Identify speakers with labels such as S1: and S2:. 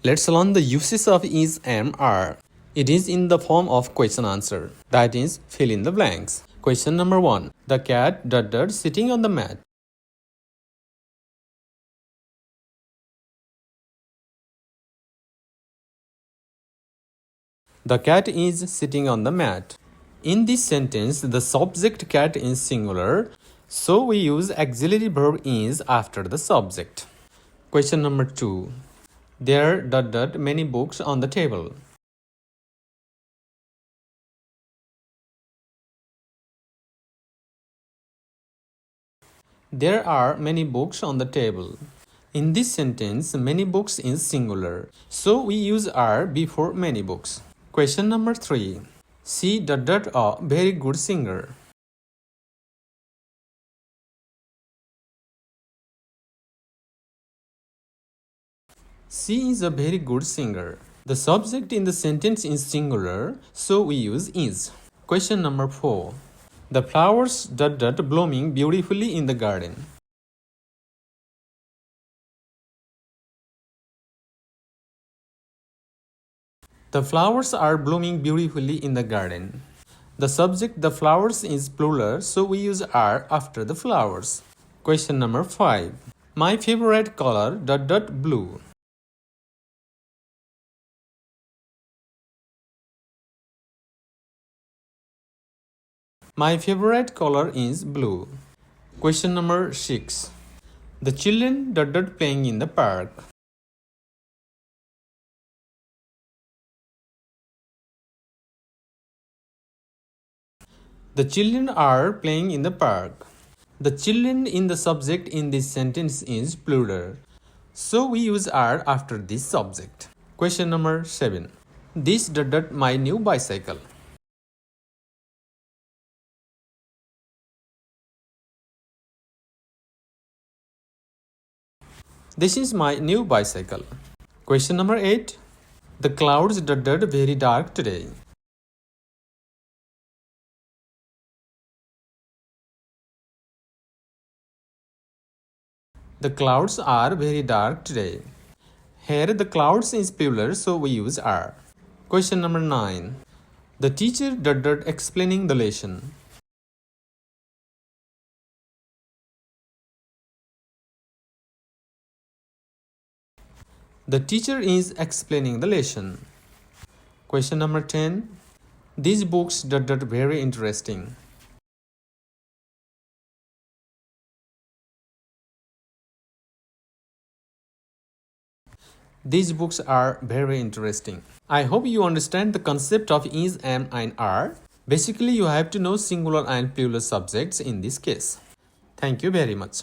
S1: Let's learn the uses of is and are. It is in the form of question answer. That is, fill in the blanks. Question number 1. The cat sitting on the mat. The cat is sitting on the mat. In this sentence, the subject cat is singular, so we use auxiliary verb is after the subject. Question number 2. There many books on the table. There are many books on the table. In this sentence, many books is singular, so we use are before many books. Question number 3. She a very good singer. She is a very good singer. The subject in the sentence is singular, so we use is. Question number 4. The flowers blooming beautifully in the garden. The flowers are blooming beautifully in the garden. The subject the flowers is plural, so we use are after the flowers. Question number 5. My favorite color blue. My favorite color is blue. Question number 6. The children playing in the park. The children are playing in the park. The children in the subject in this sentence is plural, so we use are after this subject. Question number 7. This my new bicycle. This is my new bicycle. Question number 8. The clouds very dark today. The clouds are very dark today. Here the clouds is plural, so we use are. Question number 9. The teacher explaining the lesson. The teacher is explaining the lesson. Question number 10. These books very interesting. These books are very interesting. I hope you understand the concept of is, am, and are. Basically, you have to know singular and plural subjects in this case. Thank you very much.